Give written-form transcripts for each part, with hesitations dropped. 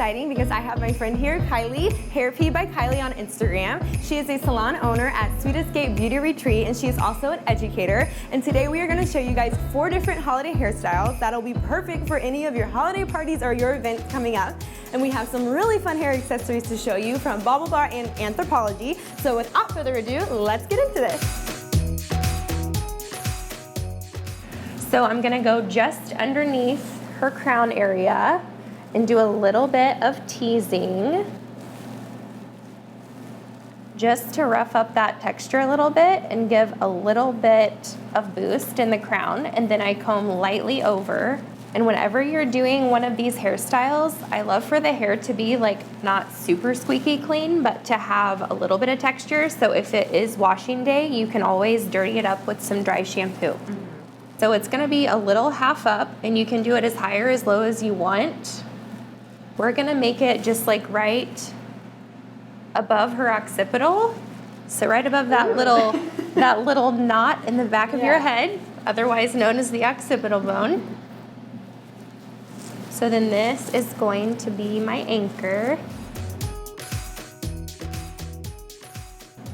exciting because I have my friend here, Kylie, Hairpy by Kylie on Instagram. She is a salon owner at Sweet Escape Beauty Retreat, and she is also an educator. And today we are going to show you guys 4 different holiday hairstyles that'll be perfect for any of your holiday parties or your events coming up. And we have some really fun hair accessories to show you from BaubleBar and Anthropologie. So without further ado, let's get into this. So I'm gonna go just underneath her crown area and do a little bit of teasing just to rough up that texture a little bit and give a little bit of boost in the crown, and then I comb lightly over. And whenever you're doing one of these hairstyles, I love for the hair to be like not super squeaky clean, but to have a little bit of texture. So if it is washing day, you can always dirty it up with some dry shampoo. So it's gonna be a little half up, and you can do it as high or as low as you want. We're gonna make it just like right above her occipital. So right above that little knot in the back of your head, otherwise known as the occipital bone. So then this is going to be my anchor.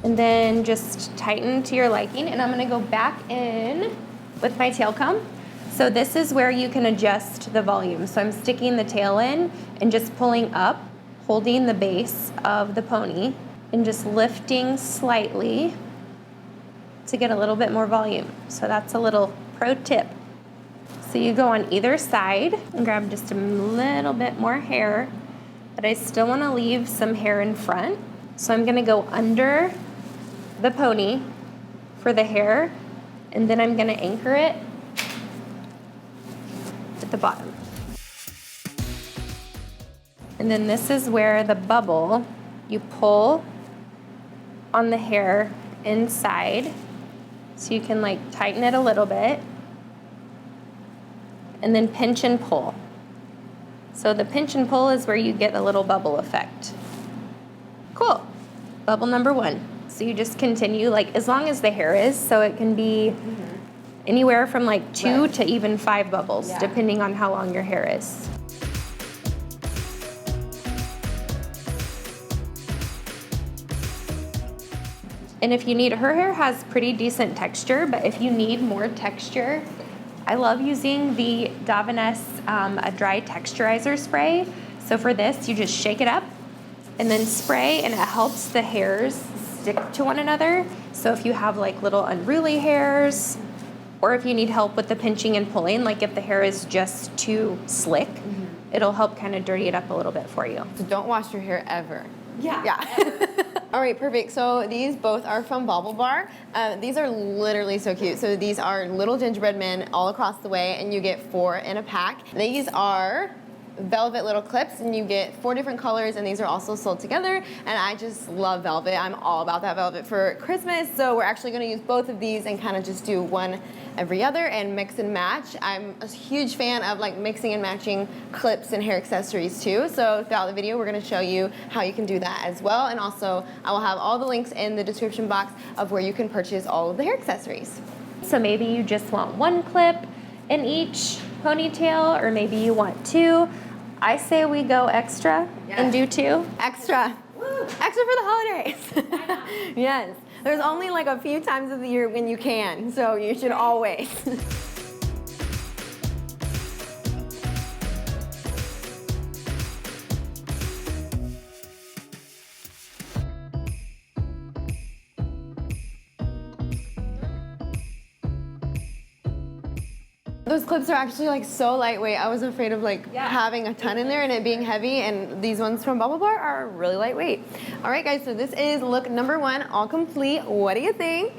And then just tighten to your liking, and I'm gonna go back in with my tail comb. So this is where you can adjust the volume. So I'm sticking the tail in and just pulling up, holding the base of the pony, and just lifting slightly to get a little bit more volume. So that's a little pro tip. So you go on either side and grab just a little bit more hair, but I still wanna leave some hair in front. So I'm gonna go under the pony for the hair, and then I'm gonna anchor it at the bottom. And then this is where the bubble, you pull on the hair inside, so you can like tighten it a little bit, and then pinch and pull. So the pinch and pull is where you get a little bubble effect. Cool, bubble number 1. So you just continue, like as long as the hair is, so it can be anywhere from like 2 to even 5 bubbles, depending on how long your hair is. And if you need, her hair has pretty decent texture, but if you need more texture, I love using the Davines a dry texturizer spray. So for this, you just shake it up and then spray, and it helps the hairs stick to one another. So if you have like little unruly hairs, or if you need help with the pinching and pulling, like if the hair is just too slick, it'll help kind of dirty it up a little bit for you. So don't wash your hair ever. Yeah. All right, perfect. So these both are from BaubleBar. These are literally so cute. So these are little gingerbread men all across the way, and you get 4 in a pack. These are velvet little clips, and you get 4 different colors, and these are also sold together, and I just love velvet. I'm all about that velvet for Christmas, so we're actually going to use both of these and kind of just do one every other and mix and match. I'm a huge fan of like mixing and matching clips and hair accessories too, so throughout the video we're going to show you how you can do that as well, and also I will have all the links in the description box of where you can purchase all of the hair accessories. So maybe you just want 1 clip in each ponytail, or maybe you want 2. I say we go extra and do 2. Extra. Woo. Extra for the holidays. Yes. There's only like a few times of the year when you can, so you should always. Those clips are actually like so lightweight. I was afraid of like having a ton in there and it being heavy, and these ones from BaubleBar are really lightweight. All right guys, so this is look number 1, all complete. What do you think?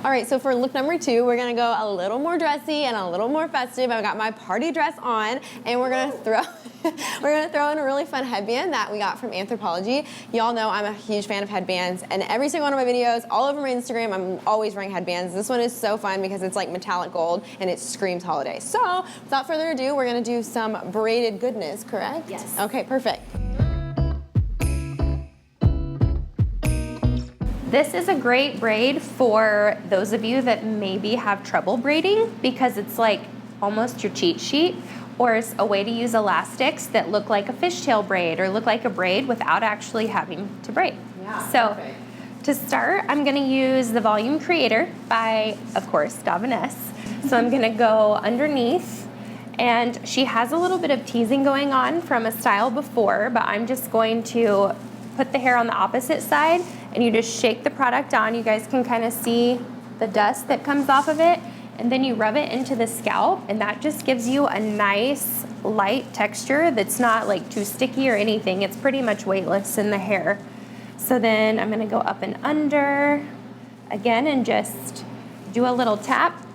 All right, so for look number 2, we're gonna go a little more dressy and a little more festive. I've got my party dress on, and we're gonna throw in a really fun headband that we got from Anthropologie. Y'all know I'm a huge fan of headbands, and every single one of my videos, all over my Instagram, I'm always wearing headbands. This one is so fun because it's like metallic gold and it screams holiday. So without further ado, we're gonna do some braided goodness, correct? Yes. Okay, perfect. This is a great braid for those of you that maybe have trouble braiding, because it's like almost your cheat sheet. course, a way to use elastics that look like a fishtail braid or look like a braid without actually having to braid. Yeah, so perfect. to start, I'm gonna use the Volume Creator by, of course, Davaness. So I'm gonna go underneath, and she has a little bit of teasing going on from a style before, but I'm just going to put the hair on the opposite side, and you just shake the product on. You guys can kind of see the dust that comes off of it, and then you rub it into the scalp, and that just gives you a nice light texture that's not like too sticky or anything. It's pretty much weightless in the hair. So then I'm gonna go up and under again and just do a little tap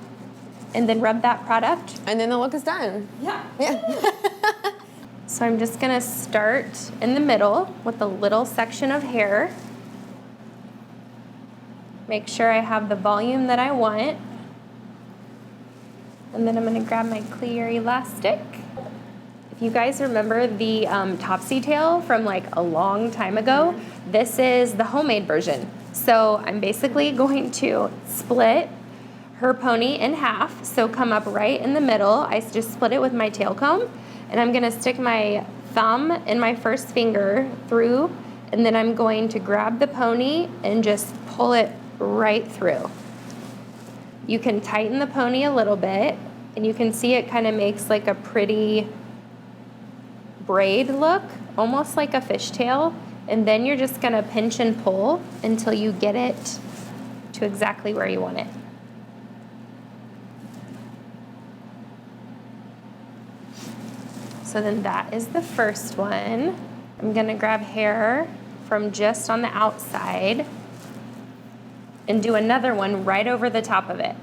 and then rub that product. And then the look is done. Yeah. Yeah. So I'm just gonna start in the middle with a little section of hair. Make sure I have the volume that I want. And then I'm gonna grab my clear elastic. If you guys remember the Topsy tail from like a long time ago, this is the homemade version. So I'm basically going to split her pony in half, so come up right in the middle. I just split it with my tail comb, and I'm gonna stick my thumb and my first finger through, and then I'm going to grab the pony and just pull it right through. You can tighten the pony a little bit, and you can see it kind of makes like a pretty braid look, almost like a fishtail, and then you're just gonna pinch and pull until you get it to exactly where you want it. So then that is the first one. I'm gonna grab hair from just on the outside and do another one right over the top of it.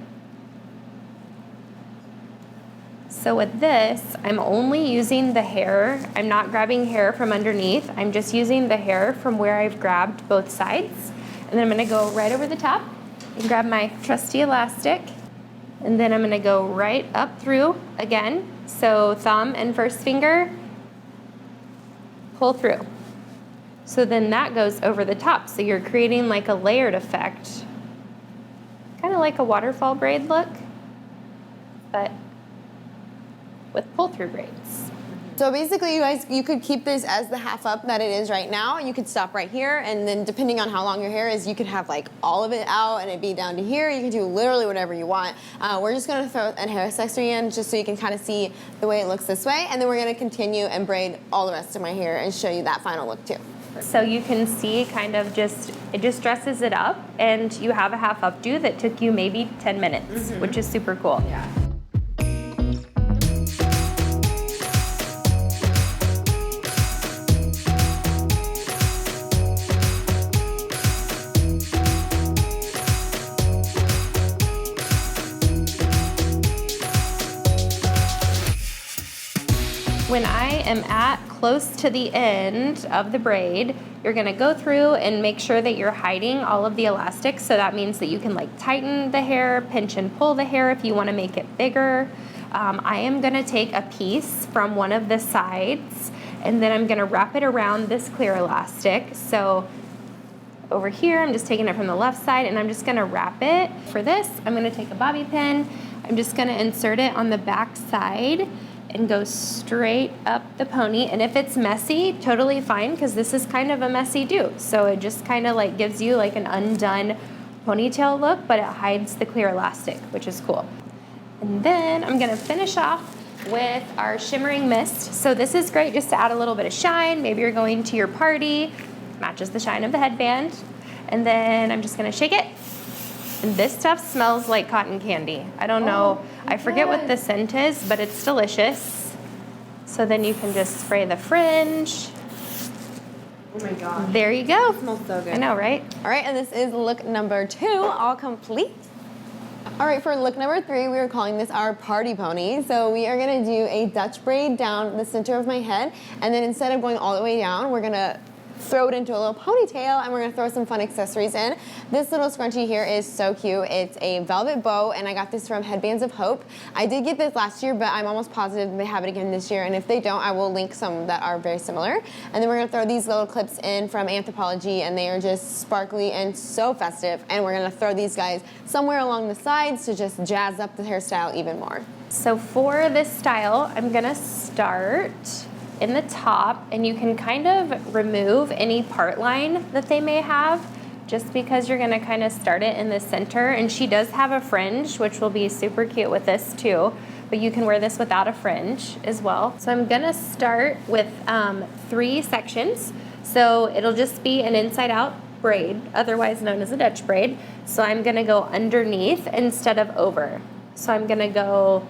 So with this, I'm only using the hair. I'm not grabbing hair from underneath. I'm just using the hair from where I've grabbed both sides. And then I'm gonna go right over the top and grab my trusty elastic. And then I'm gonna go right up through again. So thumb and first finger, pull through. So then that goes over the top. So you're creating like a layered effect, kind of like a waterfall braid look, but with pull-through braids. So basically, you guys, you could keep this as the half up that it is right now. You could stop right here, and then depending on how long your hair is, you could have like all of it out and it be down to here. You can do literally whatever you want. We're just gonna throw a hair accessory in just so you can kind of see the way it looks this way, and then we're gonna continue and braid all the rest of my hair and show you that final look too. So you can see kind of it just dresses it up, and you have a half updo that took you maybe 10 minutes, which is super cool. Yeah. When I am at close to the end of the braid, you're gonna go through and make sure that you're hiding all of the elastics. So that means that you can like tighten the hair, pinch and pull the hair if you wanna make it bigger. I am gonna take a piece from one of the sides, and then I'm gonna wrap it around this clear elastic. So over here, I'm just taking it from the left side, and I'm just gonna wrap it. For this, I'm gonna take a bobby pin. I'm just gonna insert it on the back side and go straight up the pony. And if it's messy, totally fine, because this is kind of a messy do. So it just kind of like gives you like an undone ponytail look, but it hides the clear elastic, which is cool. And then I'm gonna finish off with our shimmering mist. So this is great just to add a little bit of shine. Maybe you're going to your party, matches the shine of the headband. And then I'm just gonna shake it. And this stuff smells like cotton candy. I don't know, I forget what the scent is, but it's delicious. So then you can just spray the fringe. Oh my gosh. There you go. It smells so good. I know, right? All right, and this is look number 2, all complete. All right, for look number 3, we are calling this our party pony. So we are gonna do a Dutch braid down the center of my head, and then instead of going all the way down, we're gonna throw it into a little ponytail, and we're gonna throw some fun accessories in. This little scrunchie here is so cute. It's a velvet bow, and I got this from Headbands of Hope. I did get this last year, but I'm almost positive they have it again this year, and if they don't, I will link some that are very similar. And then we're gonna throw these little clips in from Anthropologie, and they are just sparkly and so festive, and we're gonna throw these guys somewhere along the sides to just jazz up the hairstyle even more. So for this style, I'm gonna start in the top, and you can kind of remove any part line that they may have, just because you're gonna kind of start it in the center. And she does have a fringe, which will be super cute with this too, but you can wear this without a fringe as well. So I'm gonna start with 3 sections. So it'll just be an inside out braid, otherwise known as a Dutch braid. So I'm gonna go underneath instead of over. So I'm gonna go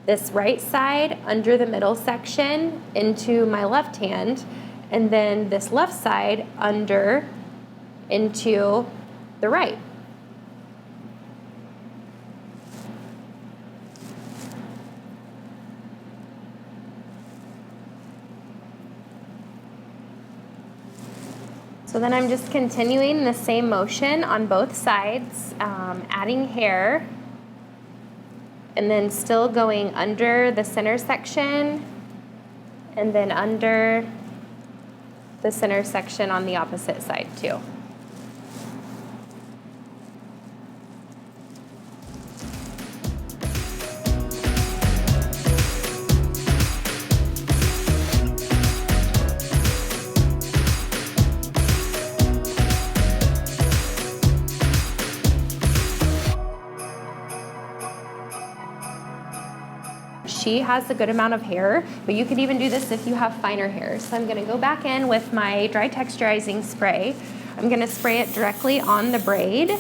this right side under the middle section into my left hand, and then this left side under into the right. So then I'm just continuing the same motion on both sides, adding hair, and then still going under the center section, and then under the center section on the opposite side too. She has a good amount of hair, but you could even do this if you have finer hair. So I'm gonna go back in with my dry texturizing spray. I'm gonna spray it directly on the braid.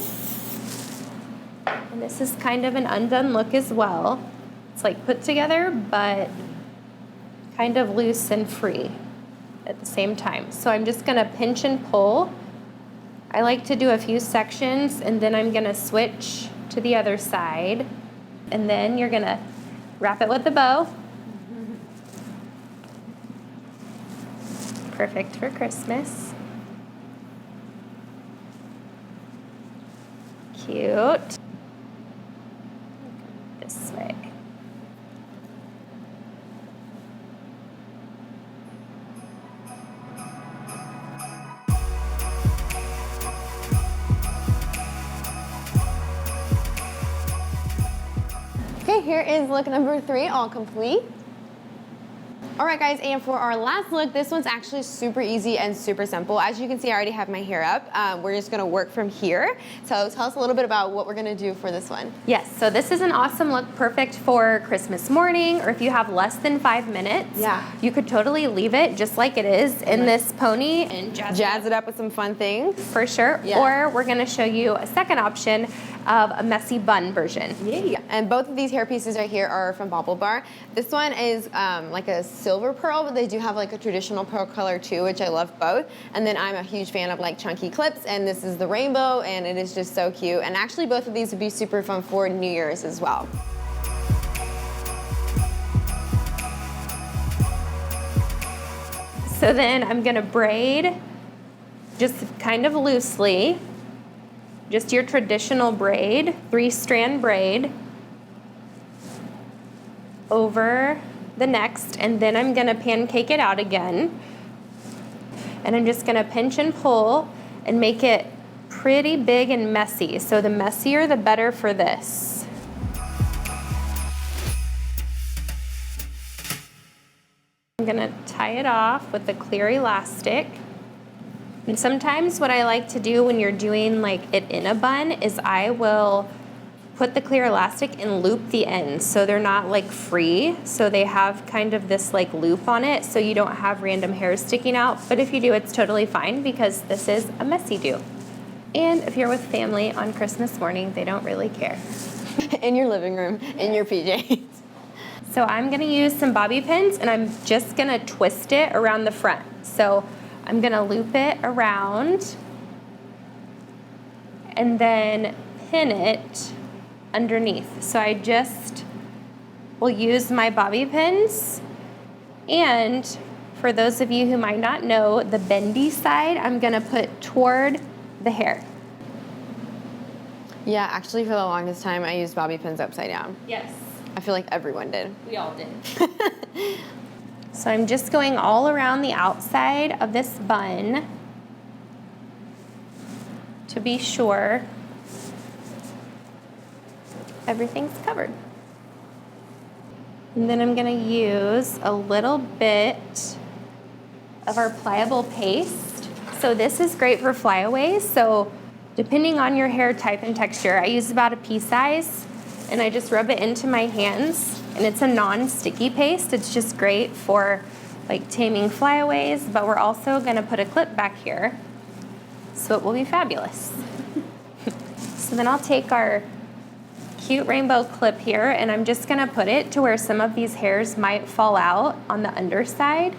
And this is kind of an undone look as well. It's like put together, but kind of loose and free at the same time. So I'm just gonna pinch and pull. I like to do a few sections, and then I'm gonna switch to the other side. And then you're gonna wrap it with a bow. Perfect for Christmas. Cute. This way. Okay, here is look number 3, all complete. All right, guys, and for our last look, this one's actually super easy and super simple. As you can see, I already have my hair up. We're just gonna work from here. So tell us a little bit about what we're gonna do for this one. Yes, so this is an awesome look, perfect for Christmas morning, or if you have less than 5 minutes. Yeah. You could totally leave it just like it is in this pony and Jazz it up with some fun things. for sure. Yeah. Or we're gonna show you a second option of a messy bun version. Yeah, and both of these hair pieces right here are from Bobble Bar. This one is like a silver pearl, but they do have like a traditional pearl color too, which I love both. And then I'm a huge fan of like chunky clips, and this is the rainbow, and it is just so cute. And actually both of these would be super fun for New Year's as well. So then I'm gonna braid just kind of loosely, just your traditional braid, 3-strand braid over the next, and then I'm gonna pancake it out again. And I'm just gonna pinch and pull and make it pretty big and messy. So the messier, the better for this. I'm gonna tie it off with a clear elastic. And sometimes what I like to do when you're doing like it in a bun is I will put the clear elastic and loop the ends so they're not like free. So they have kind of this like loop on it so you don't have random hairs sticking out. But if you do, it's totally fine because this is a messy do. And if you're with family on Christmas morning, they don't really care. In your living room, in your PJs. So I'm gonna use some bobby pins and I'm just gonna twist it around the front. So I'm gonna loop it around and then pin it underneath. So I just will use my bobby pins and For those of you who might not know, the bendy side I'm gonna put toward the hair. Yeah, actually for the longest time I used bobby pins upside down. Yes. I feel like everyone did. We all did. So I'm just going all around the outside of this bun to be sure everything's covered. And then I'm gonna use a little bit of our pliable paste. So this is great for flyaways. So depending on your hair type and texture, I use about a pea size and I just rub it into my hands, and it's a non-sticky paste. It's just great for like taming flyaways, but we're also gonna put a clip back here, so it will be fabulous. So then I'll take our cute rainbow clip here and I'm just gonna put it to where some of these hairs might fall out on the underside.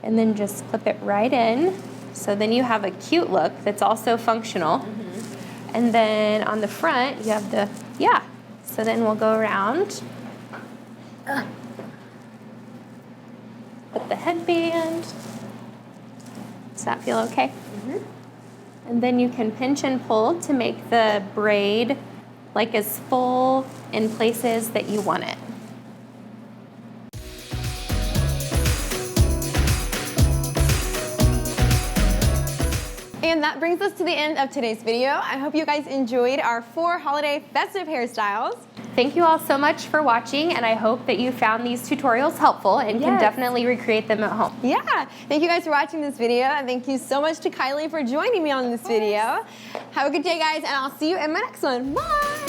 And then just clip it right in. So then you have a cute look that's also functional. Mm-hmm. And then on the front, you have the, yeah. So then we'll go around. Put the headband. Does that feel okay? Mm-hmm. And then you can pinch and pull to make the braid like as full in places that you want it. And that brings us to the end of today's video. I hope you guys enjoyed our 4 holiday festive hairstyles. Thank you all so much for watching, and I hope that you found these tutorials helpful and can definitely recreate them at home. Yeah, thank you guys for watching this video, and thank you so much to Kylie for joining me on this video. Have a good day, guys, and I'll see you in my next one. Bye!